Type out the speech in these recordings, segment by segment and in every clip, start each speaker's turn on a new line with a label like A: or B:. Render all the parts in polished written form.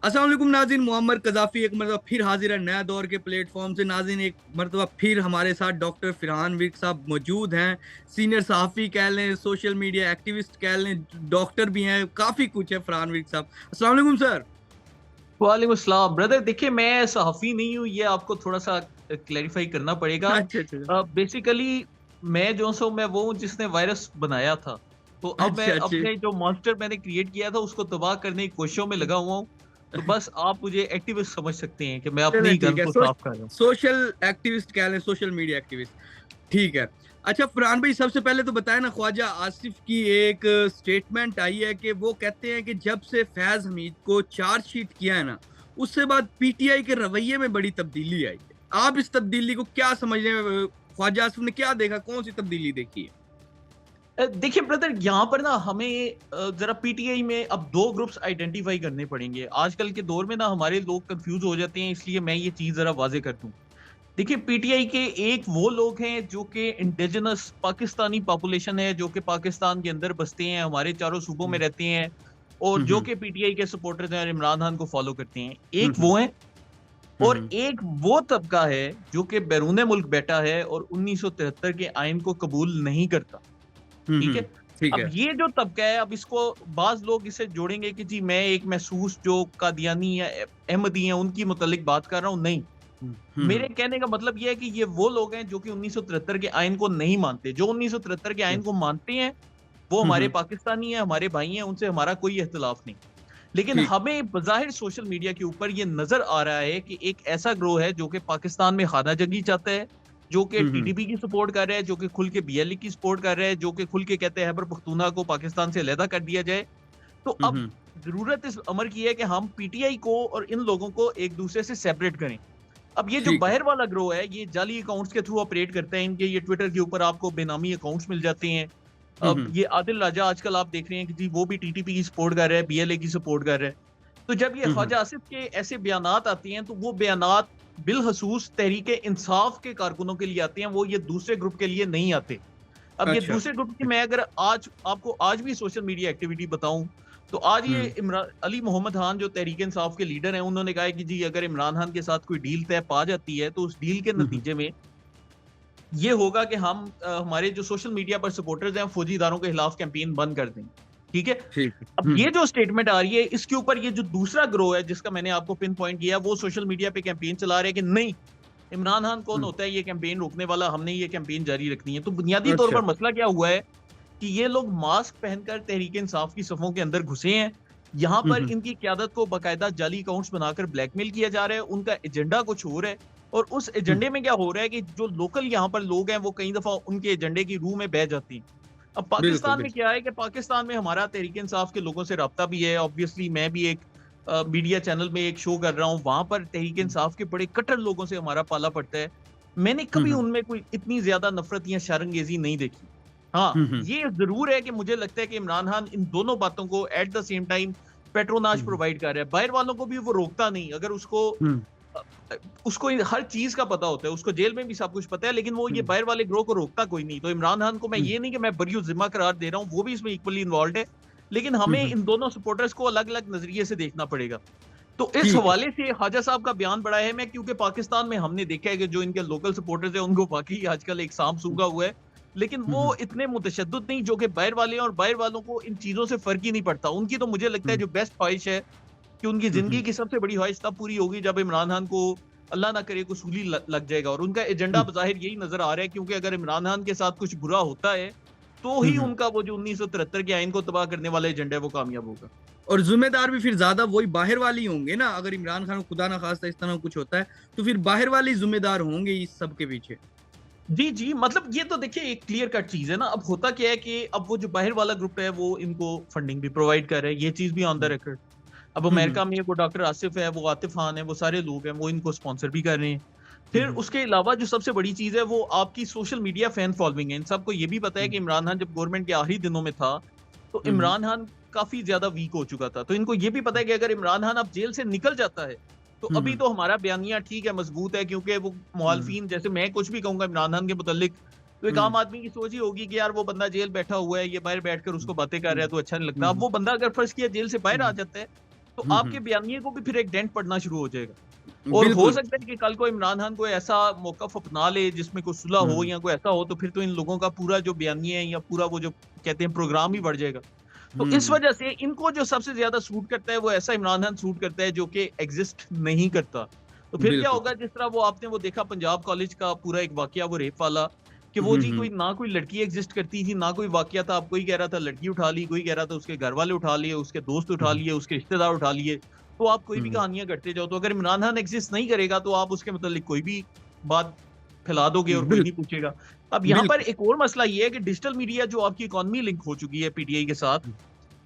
A: अस्सलाम वालेकुम नाज़रीन, मुअम्मर कज़ाफ़ी एक मरतबा फिर हाज़िर है नया दौर के प्लेटफ़ॉर्म से। नाज़रीन, एक मरतबा फिर हमारे साथ डॉक्टर फ़रहान विर्क साहब मौजूद हैं। सीनियर सहाफ़ी कह लें, सोशल मीडिया एक्टिविस्ट कह लें, डॉक्टर भी हैं, काफ़ी कुछ है फ़रहान विर्क साहब। अस्सलाम वालेकुम सर।
B: वालेकुम अस्सलाम ब्रदर। देखिए, मैं सहाफ़ी नहीं हूँ, ये आपको थोड़ा-सा क्लैरिफ़ाई करना पड़ेगा।
A: अच्छा, अच्छा।
B: बेसिकली मैं जो सो मैं वो हूँ जिसने वायरस बनाया था। तो अब मैं
A: अच्छा, अच्छा।
B: अपने जो मॉन्स्टर मैंने क्रिएट किया था उसको तबाह करने की कोशिशों में लगा हुआ हूँ। तो बस आप मुझे एक्टिविस्ट समझ सकते हैं कि मैं अपनी
A: चलें
B: ही
A: ठीक
B: गन
A: है।
B: को साफ़ कर रहा हूँ।
A: सोशल एक्टिविस्ट कह लें, सोशल मीडिया एक्टिविस्ट। ठीक है। अच्छा फरहान भाई, सबसे पहले तो बताएँ ना, ख्वाजा आसिफ की एक स्टेटमेंट आई है कि वो कहते हैं कि जब से फैज़ हमीद को चार्जशीट किया है ना, उससे बाद पीटीआई के रवैये में बड़ी तब्दीली आई है। आप इस तब्दीली को क्या समझ रहे हैं? ख्वाजा आसिफ ने क्या देखा? कौन-सी तब्दीली देखी है?
B: देखिए ब्रदर, यहाँ पर ना हमें ज़रा पीटीआई में अब 2 ग्रुप्स आइडेंटिफ़ाई करने पड़ेंगे। आजकल के दौर में ना हमारे लोग कन्फ्यूज़ हो जाते हैं, इसलिए मैं ये चीज़ ज़रा वाज़ेह कर दूँ। देखिए, पीटीआई के एक वो लोग हैं जो कि इंडिजिनस पाकिस्तानी पॉपुलेशन है, जो कि पाकिस्तान के अंदर बसते हैं, हमारे चारों सूबों में
A: हुँ,
B: रहते हैं और
A: हुँ,
B: जो
A: हुँ,
B: कि पीटीआई के सपोर्टर्स हैं और इमरान खान को फॉलो करते हैं।
A: हुँ,
B: एक
A: हुँ,
B: वो हैं
A: हुँ,
B: और
A: हुँ,
B: एक वो तबका है जो कि बैरून मुल्क बैठा है और 1973 के आइन को कबूल नहीं करता।
A: हुँ,
B: ठीक है?
A: हुँ। ठीक
B: अब
A: है।
B: ये जो तबका है, अब इसको बाज़ लोग इसे जोड़ेंगे कि जी मैं एक महसूस जो कादियानी या अहमदी हैं, उनकी मुतल्लिक बात कर रहा हूँ, नहीं।
A: हुँ, हुँ,
B: मेरे
A: हुँ,
B: कहने का मतलब ये है कि ये वो लोग हैं जो कि 1973 के आइन को नहीं मानते। जो 1973 के
A: हुँ,
B: आइन को मानते हैं, वो
A: हुँ,
B: हमारे
A: हुँ।
B: पाकिस्तानी हैं, हमारे भाई हैं, उनसे हमारा कोई इख्तिलाफ नहीं। लेकिन
A: ठीक।
B: हमें बज़ाहिर सोशल मीडिया के ऊपर ये नज़र आ रहा है कि एक ऐसा गिरोह है जो कि पाकिस्तान में खाना-जंगी चाहता है, जो कि
A: हुँ, हुँ,
B: टीडीपी की सपोर्ट कर रहा है, जो कि खुल के बीएलए की सपोर्ट कर रहा है, जो कि खुल के कहते हैं खैबर पख्तूनख्वा को पाकिस्तान से अलहदा कर दिया जाए। तो
A: हुँ,
B: अब
A: हुँ।
B: ज़रूरत इस अमर की है कि हम पीटीआई को और इन लोगों को एक-दूसरे से सेपरेट करें। अब ये जो
A: ठीक है।
B: बाहर वाला ग्रोह है, ये जाली अकाउंट्स के थ्रू ऑपरेट करते हैं। इनके ये ट्विटर के ऊपर आपको बेनामी अकाउंट्स मिल जाते हैं।
A: हुँ,
B: अब
A: हुँ,
B: ये आदिल राजा आजकल आप देख रहे हैं कि जी वो भी टीटीपी की सपोर्ट कर रहा है, बीएलए की सपोर्ट कर रहा है। तो जब ये
A: हुँ, हुँ।
B: ख्वाजा आसिफ के ऐसे बयानात आते हैं, तो वो बयानात बिलखसूस तहरीक-ए-इंसाफ के कारकुनों के लिए आते हैं, वो ये दूसरे ग्रुप के लिए नहीं आते। अब ये
A: अच्छा।
B: दूसरे ग्रुप की मैं अगर आज आपको आज भी सोशल मीडिया एक्टिविटी बताऊँ, तो आज ये
A: हुँ,
B: अली मोहम्मद खान जो तहरीक-ए-इंसाफ के लीडर हैं, उन्होंने कहा है कि जी अगर इमरान खान के साथ कोई डील तय पा जाती है, तो उस डील के
A: हुँ, हुँ,
B: नतीजे में ये होगा कि हम हमारे जो सोशल मीडिया पर सपोर्टर्स हैं, फौजी इदारों के खिलाफ कैंपेन बंद कर देंगे। ठीक है?
A: ठीक है।
B: अब
A: हुँ,
B: ये
A: हुँ,
B: जो स्टेटमेंट आ रही है, इसके ऊपर ये जो दूसरा गिरोह है, जिसका मैंने आपको पिन पॉइंट किया, वो सोशल मीडिया पे कैंपेन चला रहे हैं कि नहीं, इमरान खान कौन
A: हुँ।
B: होता है ये कैंपेन रोकने वाला, हमने ये कैंपेन जारी रखनी है। तो बुनियादी तौर
A: अच्छा।
B: पर मसला क्या हुआ है कि ये लोग मास्क पहनकर तहरीक-ए-इंसाफ की सफ़ों के अंदर घुसे हैं। यहाँ
A: हुँ,
B: पर
A: हुँ,
B: इनकी क़यादत को बाकायदा जाली अकाउंट्स बनाकर ब्लैकमेल किया जा रहा है, उनका एजेंडा कुछ और है और उस
A: हुँ।
B: एजेंडे में क्या हो रहा है कि जो लोकल यहाँ पर लोग हैं, वो कई दफ़ा उनके एजेंडे की रूह में बह जाते हैं। अब
A: बिल्कुल,
B: पाकिस्तान में
A: बिल्कुल।
B: क्या है कि पाकिस्तान में हमारा तहरीक-ए-इंसाफ के लोगों से राब्ता भी है, ऑब्वियसली मैं भी एक मीडिया चैनल में एक शो कर रहा हूँ, वहाँ पर
A: हुँ,
B: तहरीक-ए-इंसाफ के बड़े कट्टर लोगों से हमारा पाला पड़ता है। मैंने
A: हुँ,
B: कभी
A: हुँ,
B: उनमें कोई इतनी ज़्यादा नफ़रत या शर्मंगेज़ी नहीं देखी। हाँ,
A: हुँ, हुँ,
B: ये ज़रूर है कि मुझे लगता है कि इमरान खान इन दोनों बातों को at the same time patronage
A: hmm,
B: provide कर रहा है। बाहर वालों को भी वो रोकता नहीं। अगर
A: हुँ,
B: अ उसको हर चीज़ का पता होता है, उसको जेल में भी सब कुछ पता है, लेकिन वो ये
A: हुँ,
B: बाहर वाले गिरोह को रोकता कोई नहीं। तो इमरान खान को मैं
A: हुँ,
B: ये नहीं कि मैं बरी ज़िम्मा करार दे रहा हूँ, वो भी इसमें इक्वली इन्वॉल्व्ड है। लेकिन
A: हुँ,
B: हमें
A: हुँ।
B: इन दोनों सपोर्टर्स को अलग-अलग नज़रिए से देखना पड़ेगा। तो इस
A: ठीक है।
B: हवाले से ख्वाजा साहब का बयान बड़ा अहम है क्योंकि पाकिस्तान में हमने देखा है कि जो इनके लोकल सपोर्टर्स हैं, उनको वाक़ई आजकल एक सांप
A: हुँ,
B: सूंघा हुआ है। लेकिन
A: हुँ,
B: वो
A: हुँ,
B: इतने मुतशद्दिद नहीं जो कि बाहर वाले हैं और बाहर वालों को इन चीज़ों से फ़र्क ही नहीं पड़ता। उनकी तो मुझे लगता है
A: हुँ,
B: जो बेस्ट ख्वाहिश है कि उनकी
A: हुँ,
B: ज़िंदगी
A: हुँ,
B: की सबसे बड़ी ख्वाहिश तब पूरी होगी जब इमरान खान को अल्लाह ना करे कोई सूली ल लग जाएगा और उनका एजेंडा
A: हुँ,
B: बज़ाहिर यही नज़र आ रहा है क्योंकि अगर इमरान खान के साथ कुछ बुरा होता है, तो
A: हुँ,
B: ही
A: हुँ।
B: उनका वो जो 1973 के आइन को तबाह करने वाला एजेंडा है वो कामयाब होगा।
A: और ज़िम्मेदार भी फिर ज़्यादा वही बाहर वाले ही होंगे ना, अगर इमरान खान को खुदा ना ख़ास्ता इस तरह कुछ होता है, तो फिर बाहर वाले ही ज़िम्मेदार होंगे इस सब के पीछे।
B: जी, जी, मतलब ये तो देखिए एक क्लियर कट चीज़ है ना, अब होता क्या है कि अब वो जो बाहर वाला ग्रुप है वो इनको फंडिंग भी प्रोवाइड कर रहा है, ये चीज़ भी ऑन द
A: हुँ,
B: रिकॉर्ड। अब
A: हुँ, हुँ,
B: अमेरिका में वो डॉक्टर आसिफ है, वो आतिफ खान है, वो सारे लोग हैं, वो इनको स्पॉन्सर भी कर रहे हैं।
A: हुँ,
B: फिर
A: हुँ,
B: उसके अलावा जो सबसे बड़ी चीज़ है वो आपकी सोशल मीडिया फैन फॉलोइंग है। इन सबको ये भी पता है
A: हुँ,
B: कि इमरान खान जब गवर्नमेंट के आखिरी दिनों में था, तो
A: हुँ, हुँ,
B: इमरान खान काफ़ी ज़्यादा वीक हो चुका था। तो इनको ये भी पता है कि अगर इमरान खान अब जेल से निकल जाता है, तो
A: हुँ,
B: अभी
A: हुँ,
B: तो हमारा बयानिया ठीक है, मज़बूत है क्योंकि वो
A: हुँ,
B: मुखालफिन जैसे मैं कुछ भी कहूँगा इमरान खान के मुतल्लिक, तो एक
A: हुँ,
B: आम आदमी की सोच ही होगी कि यार वो बंदा जेल बैठा हुआ है, ये बाहर बैठकर
A: हुँ,
B: उसको बातें कर रहा है तो अच्छा नहीं लगता।
A: हुँ,
B: अब
A: हुँ,
B: वो बंदा अगर फ़र्ज़ किया जेल से बाहर आ
A: हुँ,
B: जाता है, तो
A: हम्म,
B: आपके बयानिए को भी फिर एक डेंट पड़ना शुरू हो जाएगा। और हो
A: बिल्कुल।
B: सकता है कि कल को इमरान खान कोई ऐसा मौकफ अपना ले जिसमें कोई सुलह हो
A: हम्म,
B: या कोई ऐसा हो, तो फिर तो इन लोगों का पूरा जो बयानिया है या पूरा वो जो कहते हैं प्रोग्राम ही बढ़ जाएगा। तो इस
A: हम्म,
B: वजह से इनको जो सबसे ज्यादा सूट करता है वो ऐसा इमरान खान सूट करता है जो कि एग्जिस्ट नहीं करता। तो फिर क्या
A: बिल्कुल।
B: होगा, जिस तरह वो आपने वो देखा पंजाब कॉलेज का पूरा एक वाकया वो रेप वाला, कि वो जी
A: हम्म,
B: कोई ना कोई लड़की एग्जिस्ट करती थी ना कोई वाकया था। अब कोई कह रहा था लड़की उठा ली, कोई कह रहा था उसके घर वाले उठा लिए, उसके दोस्त उठा
A: हम्म,
B: लिए, उसके रिश्तेदार उठा लिए। तो आप कोई भी
A: हम्म,
B: कहानियां करते जाओ, तो अगर इमरान खान एग्जिस्ट नहीं करेगा तो आप उसके मतलब कोई भी बात फैला दोगे और कोई
A: बिल,
B: नहीं पूछेगा। अब यहाँ पर
A: बिल्कुल।
B: एक और मसला ये है कि डिजिटल मीडिया जो आपकी इकोनॉमी लिंक हो चुकी है पीटीआई के साथ,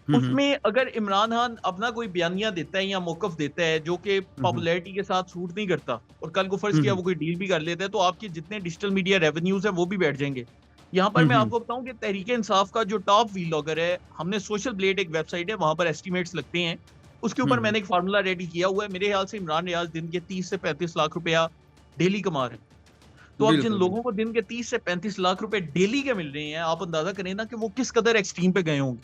A: हम्म,
B: उसमें अगर इमरान खान अपना कोई बयानिया देता है या मौकफ देता है जो कि
A: हम्म,
B: पॉपुलैरिटी के साथ सूट नहीं करता, और कल को फर्ज किया
A: हम्म,
B: वो कोई डील भी कर लेता है, तो आपके जितने डिजिटल मीडिया रेवेन्यूज है वो भी बैठ जाएंगे। यहाँ पर मैं
A: हम्म,
B: आपको बताऊं कि तहरीक इंसाफ का जो टॉप व्लॉगर है, हमने सोशल ब्लेड एक वेबसाइट है, वहां पर एस्टिमेट्स लगते हैं, उसके ऊपर
A: हम्म,
B: मैंने एक फार्मूला रेडी किया हुआ है। मेरे ख्याल से इमरान रियाज दिन के 30 से 35 लाख रुपया डेली कमा रहे हैं। तो अब जिन
A: बिल्कुल,
B: लोगों को दिन के 30 से 35 लाख रुपए डेली के मिल रहे हैं, आप अंदाजा करें ना कि वो किस कदर एक्सट्रीम पे गए होंगे,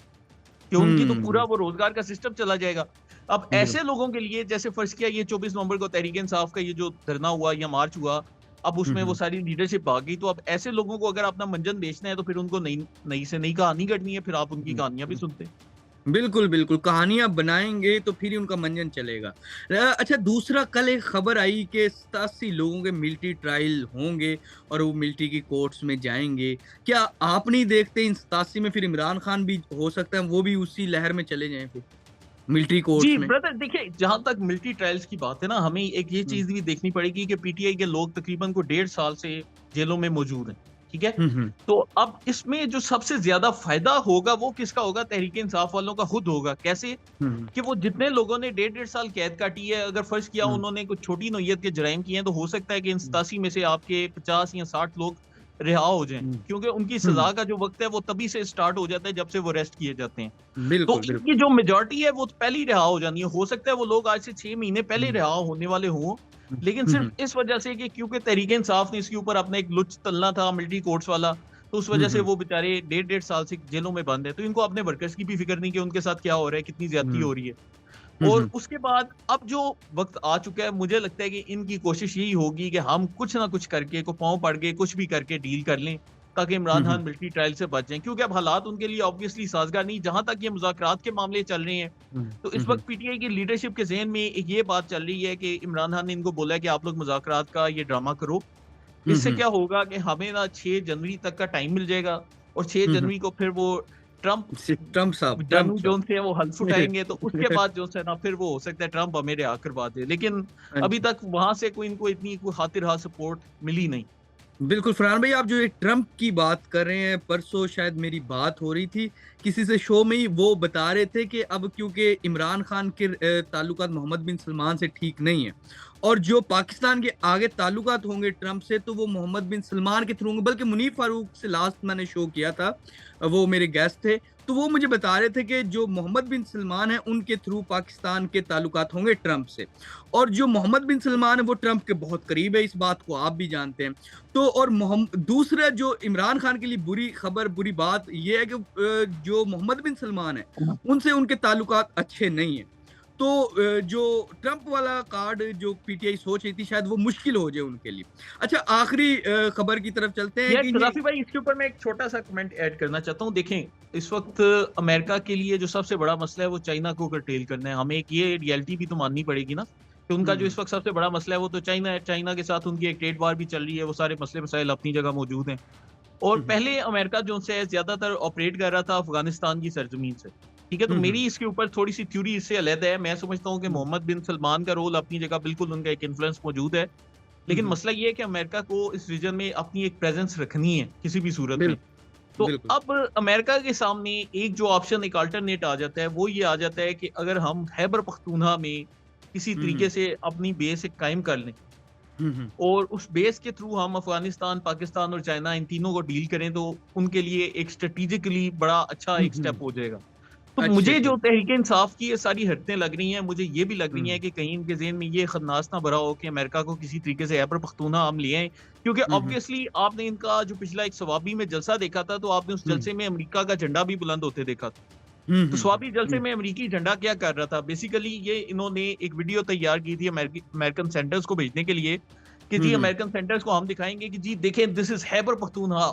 B: कि उनकी तो पूरा
A: हम्म,
B: वो रोजगार का सिस्टम चला जाएगा। अब
A: बिल्कुल,
B: ऐसे लोगों के लिए, जैसे फर्ज किया ये 24 नवंबर को तहरीक इंसाफ का ये जो धरना हुआ या मार्च हुआ, अब उसमें वो
A: हम्म,
B: सारी लीडरशिप भाग गई, तो अब ऐसे लोगों को अगर अपना मंजन बेचना है तो फिर उनको नई नई से नई कहानी करनी है, फिर आप उनकी कहानियां भी
A: हम्म,
B: सुनते हैं।
A: बिल्कुल, बिल्कुल, कहानियाँ बनाएँगे तो फिर ही उनका मंजन चलेगा। अच्छा, दूसरा कल एक खबर आई कि 87 लोगों के मिलिट्री ट्रायल होंगे और वो मिलिट्री की कोर्ट्स में जाएँगे। क्या आप नहीं देखते इन 87 में फिर इमरान खान भी हो सकता है वो भी उसी लहर में चले जाएँ फिर, मिलिट्री
B: जी
A: कोर्ट्स में?
B: ब्रदर, देखिए जहां तक मिलिट्री ट्रायल्स की बात है ना, हमें एक ये
A: हुँ,
B: चीज भी देखनी पड़ेगी कि पीटीआई के लोग तकरीबन को 1.5 साल से जेलों में मौजूद हैं, ठीक है।
A: हुँ, हुँ,
B: तो अब इसमें जो सबसे ज्यादा फायदा होगा वो किसका होगा? तहरीक इंसाफ वालों का खुद होगा। कैसे?
A: हुँ,
B: कि वो जितने लोगों ने 1.5 साल कैद काटी है, अगर फर्ज किया
A: हुँ,
B: उन्होंने कुछ छोटी नौयत के जराइम किए हैं, तो हो सकता है कि इन
A: हुँ,
B: 87 में से आपके 50 या 60 लोग रिहा हो जाएं,
A: हुँ,
B: क्योंकि उनकी
A: हुँ,
B: सजा का जो वक्त है वो तभी से स्टार्ट हो जाता है जब से वो अरेस्ट किए जाते हैं। तो
A: बिल्कुल, बिल्कुल।
B: इनकी जो मेजॉरिटी है वो तो पहले ही रिहा हो जानी है। हो सकता है वो लोग आज से 6 महीने पहले
A: हुँ,
B: रिहा होने वाले हों,
A: हुँ,
B: लेकिन
A: हुँ,
B: सिर्फ
A: हुँ,
B: इस वजह से कि क्योंकि तहरीक इंसाफ ने इसके ऊपर अपना एक लुच तलना था मिलिट्री कोर्ट्स वाला, तो उस
A: हुँ,
B: वजह से
A: हुँ,
B: वो बेचारे 1.5 साल से जेलों में बंद है। तो इनको अपने वर्कर्स की भी फिक्र नहीं कि उनके साथ क्या हो रहा है, कितनी ज्यादती
A: हुँ,
B: हो रही है।
A: हुँ,
B: और
A: हुँ,
B: उसके बाद अब जो वक्त आ चुका है, मुझे लगता है कि इनकी कोशिश यही होगी कि हम कुछ ना कुछ करके, को पांव पड़ के कुछ भी करके डील कर लें, ताकि
A: हुँ,
B: इमरान खान
A: हुँ,
B: मिलिट्री ट्रायल से बच जाएं, क्योंकि अब हालात उनके लिए ऑब्वियसली साजगार नहीं। जहां तक ये मुज़ाकरात के मामले चल रहे हैं,
A: हुँ,
B: तो
A: हुँ,
B: इस
A: हुँ,
B: वक्त पीटीआई की लीडरशिप के ज़हन में एक ये बात चल रही है कि इमरान खान ने इनको बोला है कि आप लोग मुज़ाकरात का ये ड्रामा करो।
A: हुँ,
B: इससे
A: हुँ,
B: क्या होगा कि हमें ना 6 जनवरी तक का टाइम मिल जाएगा, और 6
A: हुँ, हुँ,
B: जनवरी को फिर वो ट्रंप
A: ट्रम्प
B: जानू
A: साहब।
B: जोन से है वो हल्फ उठाएँगे, तो उसके बाद जो है ना फिर वो हो सकता है ट्रंप हमें रिहा करवा दे। लेकिन
A: हाँ
B: अभी
A: जी।
B: तक वहाँ से कोई इनको इतनी कोई खातिर-ख़ास सपोर्ट मिली नहीं।
A: बिल्कुल, फरहान भाई, आप जो ये ट्रम्प की बात कर रहे हैं, परसों शायद मेरी बात हो रही थी, किसी से शो में ही वो बता रहे थे कि अब क्योंकि इमरान खान के ताल्लुकात मोहम्मद बिन सलमान से ठीक नहीं है और जो पाकिस्तान के आगे ताल्लुकात होंगे ट्रम्प से, तो वो मोहम्मद बिन सलमान के थ्रू होंगे। बल्कि मुनीर फारूक से लास्ट मैंने शो किया था, वो मेरे गेस्ट थे, तो वो मुझे बता रहे थे कि जो मोहम्मद बिन सलमान हैं, उनके थ्रू पाकिस्तान के ताल्लुकात होंगे ट्रम्प से। और जो मोहम्मद बिन सलमान है, वो ट्रम्प के बहुत करीब है, इस बात को आप भी जानते हैं। तो और दूसरा जो इमरान खान के लिए बुरी खबर, बुरी बात ये है कि जो मोहम्मद बिन सलमान है, उनसे उनके ताल्लुकात अच्छे नहीं हैं। तो जो ट्रम्प वाला कार्ड जो पीटीआई सोच रही थी, शायद वो मुश्किल हो जाए उनके लिए। अच्छा, आखिरी खबर की तरफ चलते हैं
B: यार
A: कि ये
B: शराफी भाई, इसके ऊपर मैं एक छोटा-सा कमेंट ऐड करना चाहता हूँ। देखें, इस वक़्त अमेरिका के लिए जो सबसे बड़ा मसला है वो चाइना को कर्टेल करना है। हमें एक ये रियलिटी भी तो माननी पड़ेगी ना, कि उनका जो
A: हुँ,
B: इस वक़्त सबसे बड़ा मसला है वो तो चाइना है। चाइना के साथ उनकी एक ट्रेड वॉर भी चल रही है, वो सारे मसले-मसाइल अपनी जगह मौजूद हैं। और
A: हुँ, हुँ,
B: पहले अमेरिका जो से ज़्यादातर ऑपरेट कर रहा था अफ़गानिस्तान की सरज़मीन से, ठीक है? तो
A: हुँ, हुँ,
B: मेरी इसके ऊपर थोड़ी-सी थ्योरी इससे अलग है। मैं समझता हूँ कि
A: हुँ,
B: मोहम्मद बिन सलमान का रोल अपनी जगह बिल्कुल, उनका एक इन्फ्लुएंस मौजूद है।
A: हुँ,
B: लेकिन
A: हुँ,
B: मसला ये है कि अमेरिका को इस रीजन में अपनी एक प्रेजेंस रखनी है किसी भी सूरत में।
A: बिल्कुल,
B: तो
A: बिल्कुल।
B: अब अमेरिका के सामने एक जो ऑप्शन, एक अल्टरनेट आ जाता है, वो ये आ जाता है कि अगर हम खैबर पख्तूनख्वा में किसी
A: हुँ, हुँ,
B: तरीके से अपनी बेस एक कायम कर लें,
A: हुँ, हुँ,
B: और उस बेस के थ्रू हम अफगानिस्तान, पाकिस्तान और चाइना इन तीनों को डील करें, तो उनके लिए एक स्ट्रेटेजिकली बड़ा अच्छा
A: हुँ,
B: एक
A: हुँ,
B: स्टेप हो जाएगा। तो
A: अच्छे
B: मुझे
A: से।
B: जो तहरीक इंसाफ की ये सारी हरकतें लग रही हैं, मुझे ये भी लग रही हैं
A: हुँ,
B: कि कहीं इनके ज़हन में ये ख़न्नास ना भरा हो कि अमेरिका को किसी तरीके से खैबर पख्तूनख्वा हम ले आएँ। क्योंकि
A: हुँ, हुँ,
B: ऑब्वियसली आपने इनका जो पिछला एक सवाबी में जलसा देखा था, तो आपने उस
A: हुँ,
B: जलसे में अमेरिका का झंडा भी बुलंद होते देखा था। तो स्वाबी जलसे
A: हुँ,
B: में अमेरिकी झंडा क्या कर रहा था? बेसिकली ये इन्होंने एक वीडियो तैयार की थी अमेरिकन सेंटर्स को भेजने के लिए कि
A: हुँ,
B: जी
A: हुँ,
B: अमेरिकन सेंटर्स को हम दिखाएंगे कि जी देखें, this is Khyber Pakhtunkhwa,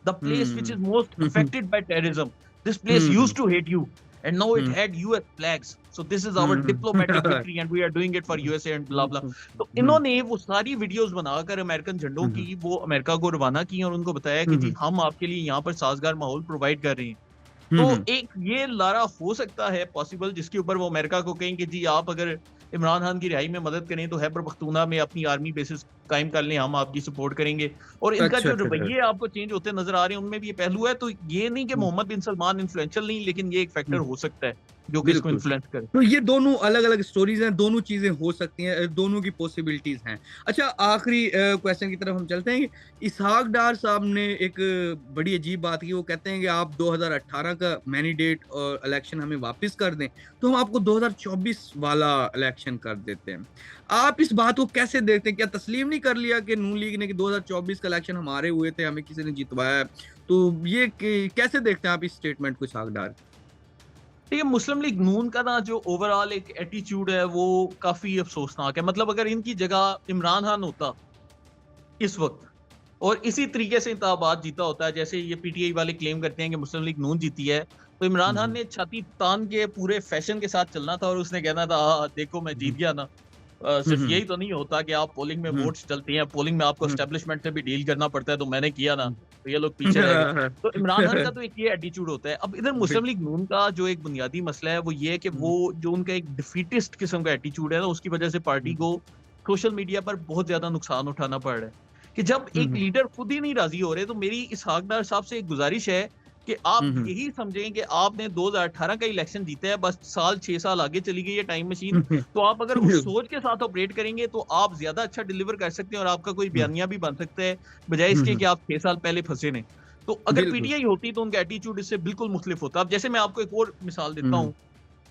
B: the place which is
A: hmm,
B: most
A: hmm, hmm,
B: affected by terrorism. This place
A: hmm, hmm,
B: used to hate you and now it
A: hmm,
B: had US flags, so this is our
A: hmm,
B: diplomatic
A: hmm.
B: Victory and we are doing it for USA and blah blah.
A: हुँ,
B: तो
A: हुँ,
B: इन्होंने वो सारी videos बनाकर American झंडों
A: हुँ, हुँ,
B: की वो अमेरिका को रवाना की और उनको बताया कि जी
A: हुँ,
B: हम आपके लिए यहाँ पर साजगार माहौल प्रोवाइड कर रहे हैं।
A: हुँ,
B: तो
A: हुँ,
B: एक ये लारा हो सकता है पॉसिबल, जिसके ऊपर वो अमेरिका को कहें कि जी आप अगर इमरान खान की रिहाई में मदद करें तो खैबर पख्तूनख्वा में अपनी आर्मी बेसिस कायम कर लें, हम आपकी सपोर्ट करेंगे। और इनका
A: अच्छा,
B: जो
A: अच्छा, अच्छा।
B: रवैये आपको चेंज होते नजर आ रहे हैं उनमें भी ये पहलू है। तो ये नहीं कि
A: हुँ,
B: मोहम्मद बिन सलमान इन्फ्लुएंशियल नहीं, लेकिन ये एक फैक्टर
A: हुँ।
B: हो सकता है जो कि इसको
A: बिल्कुल।
B: इन्फ्लुएंस करे।
A: तो ये दोनों अलग-अलग स्टोरीज़ हैं, दोनों चीज़ें हो सकती हैं, दोनों की पॉसिबिलिटीज़ हैं। अच्छा आखिरी क्वेश्चन की तरफ हम चलते हैं। इसहाक डार साहब ने एक बड़ी अजीब बात की, वो कहते हैं कि आप 2018 का मैनिडेट और इलेक्शन हमें वापस कर दें, तो हम आपको 2024 वाला इलेक्शन कर देते हैं। आप इस बात को कैसे देखते हैं? क्या तस्लीम नहीं कर लिया कि नून लीग ने कि 2024 का इलेक्शन हमारे हुए थे, हमें किसी ने जितवाया है? तो ये क कैसे देखते हैं आप इस स्टेटमेंट को इसहाक डार?
B: देखिए, मुस्लिम लीग नून का ना जो ओवरऑल एक एटीट्यूड है वो काफी अफसोसनाक है। मतलब अगर इनकी जगह इमरान खान होता इस वक्त और इसी तरीके से इंतखाबात जीता होता है जैसे ये पीटीआई वाले क्लेम करते हैं कि मुस्लिम लीग नून जीती है, तो इमरान
A: हुँ,
B: खान
A: हुँ।
B: ने छाती तान के पूरे फैशन के साथ चलना था और उसने कहना था हाँ देखो मैं जीत
A: हुँ,
B: गया ना।
A: हुँ,
B: सिर्फ
A: हुँ।
B: यही तो नहीं होता कि आप पोलिंग में
A: हुँ,
B: वोट्स चलती हैं, पोलिंग में आपको
A: हुँ।
B: एस्टेब्लिशमेंट से भी डील करना पड़ता है, तो मैंने किया ना,
A: हुँ।
B: तो ये लोग पीछे रह गए। तो इमरान खान का तो एक ये एटीट्यूड होता है। अब इधर मुस्लिम
A: बिल
B: लीग नून का जो एक बुनियादी मसला है वो ये है कि
A: हुँ,
B: वो जो उनका एक डिफीटिस्ट किस्म का एटीट्यूड है ना, उसकी वजह से पार्टी
A: हुँ,
B: को सोशल मीडिया पर बहुत ज्यादा नुकसान उठाना पड़ रहा है। कि जब
A: हुँ,
B: एक
A: हुँ,
B: लीडर खुद ही नहीं राजी हो रहे, तो मेरी इसहाक डार साहब से एक गुजारिश है कि आप
A: हुँ, हुँ।
B: यही समझें कि आपने 2018 का इलेक्शन जीता है, बस 6 साल आगे चली गई है टाइम मशीन। तो आप अगर उस सोच के साथ ऑपरेट करेंगे तो आप ज्यादा अच्छा डिलीवर कर सकते हैं और आपका कोई
A: हुँ,
B: बयानिया भी बन सकता है, बजाय
A: हुँ,
B: इसके
A: हुँ।
B: कि आप 6 साल पहले फंसे ने। तो अगर
A: बिल्कुल।
B: पीटीआई होती तो उनका एटीट्यूड इससे बिल्कुल मुख्तलिफ होता। अब जैसे मैं आपको एक और मिसाल देता
A: हुँ,
B: हूँ।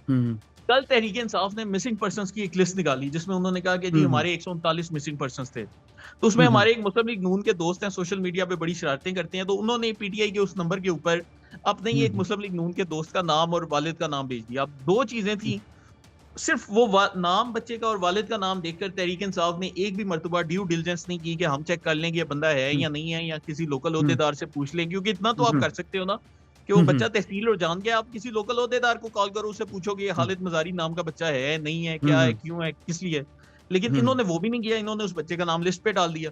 A: हुँ,
B: कल तहरीक इंसाफ ने मिसिंग पर्संस की एक लिस्ट निकाली जिसमें उन्होंने कहा कि जी
A: हुँ, हुँ,
B: हमारे 139 मिसिंग पर्संस थे। तो उसमें
A: हुँ, हुँ,
B: हमारे एक मुस्लिम लीग नून के दोस्त हैं, सोशल मीडिया पे बड़ी शरारतें करते हैं, तो उन्होंने पीटीआई के उस नंबर के ऊपर अपने ही
A: हुँ,
B: एक
A: हुँ,
B: मुस्लिम लीग नून के दोस्त का नाम और वालिद का नाम भेज दिया। अब दो चीजें थी, सिर्फ वो नाम बच्चे का और वालिद का नाम देखकर तहरीक इंसाफ ने एक भी मर्तबा ड्यू डिलिजेंस नहीं की कि हम चेक कर लें कि ये बंदा है
A: हुँ,
B: या नहीं है, या किसी लोकल
A: हुँ,
B: ओहदेदार से पूछ लें, क्योंकि इतना तो
A: हुँ,
B: आप
A: हुँ,
B: कर सकते हो ना कि वो
A: हुँ,
B: बच्चा
A: हुँ,
B: तहसील और जान गया, आप किसी लोकल ओहदेदार को कॉल करो, उससे पूछो कि ये
A: हुँ,
B: खालिद मजारी नाम का बच्चा है, नहीं है,
A: हुँ,
B: क्या है,
A: हुँ,
B: क्यों है, किस लिए है। लेकिन
A: हुँ,
B: इन्होंने वो भी नहीं किया, इन्होंने उस बच्चे का नाम लिस्ट पे डाल दिया।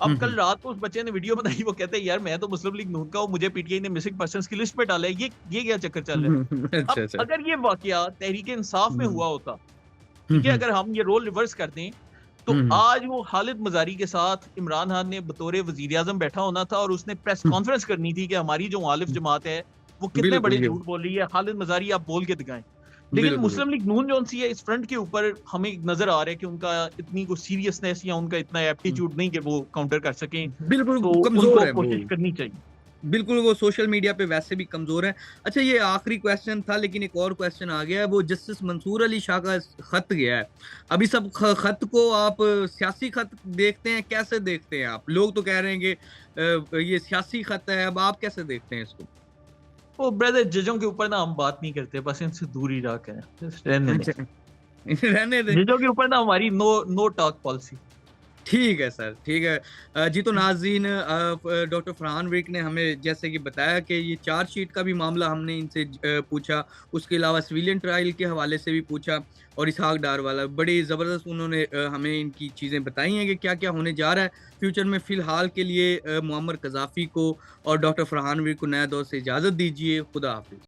B: अब कल रात को उस बच्चे ने वीडियो बनाई, वो कहते हैं यार मैं तो मुस्लिम लीग नून का हूँ, मुझे पीटीआई ने मिसिंग पर्संस की लिस्ट पे डाला है, ये क्या चक्कर चल रहा है।
A: हुँ, अच्छा,
B: अब
A: अच्छा।
B: अगर ये वाकया तहरीक इंसाफ में
A: हुँ,
B: हुआ होता,
A: हुँ,
B: ठीक है,
A: हुँ,
B: अगर हम ये रोल रिवर्स कर दें, तो
A: हुँ, हुँ,
B: आज वो खालिद मजारी के साथ इमरान खान ने बतौर वजीर आजम बैठा होना था और उसने प्रेस
A: हुँ,
B: कॉन्फ्रेंस करनी थी कि हमारी जो मुखालिफ
A: हुँ,
B: जमात है वो कितने
A: बिल्कुल
B: बड़े
A: ये
B: झूठ बोल रही है, खालिद मजारी आप बोल के दिखाएं। लेकिन
A: बिल्कुल,
B: मुस्लिम लीग नून जो सी है, इस फ्रंट के ऊपर हमें नजर आ रहा है कि उनका इतनी कोई सीरियसनेस या उनका इतना
A: हुँ,
B: एप्टीट्यूड नहीं कि वो काउंटर कर सकें।
A: बिल्कुल
B: तो
A: कमज़ोर
B: उनको
A: है वो।
B: कोशिश करनी चाहिए।
A: बिल्कुल, वो सोशल मीडिया पे वैसे भी कमज़ोर है। अच्छा ये आखिरी क्वेश्चन था लेकिन एक और क्वेश्चन आ गया है, वो जस्टिस मंसूर अली शाह का खत गया है। अभी सब खत को आप सियासी खत देखते हैं, कैसे देखते हैं आप? लोग तो कह रहे हैं कि ये सियासी खत है, अब आप कैसे देखते हैं इसको?
B: वो ब्रदर जजों के ऊपर ना हम बात नहीं करते, बस इनसे दूर ही रह कर रहने दें।
A: अच्छा, रहने दें।
B: जजों के ऊपर ना हमारी नो नो टॉक पॉलिसी।
A: ठीक है सर, ठीक है। जी तो नाज़रीन डॉक्टर फरहान विर्क ने हमें जैसे कि बताया कि ये चार्जशीट का भी मामला हमने इनसे पूछा, उसके अलावा सिविलियन ट्रायल के हवाले से भी पूछा और इसहाक डार वाला बड़ी ज़बरदस्त उन्होंने हमें इनकी चीज़ें बताई हैं कि क्या-क्या होने जा रहा है फ्यूचर में। फ़िलहाल के लिए मुअम्मर क़ज़ाफ़ी को और डॉक्टर फरहान विर्क को नया दौर से इजाज़त दीजिए। खुदा हाफ़िज़।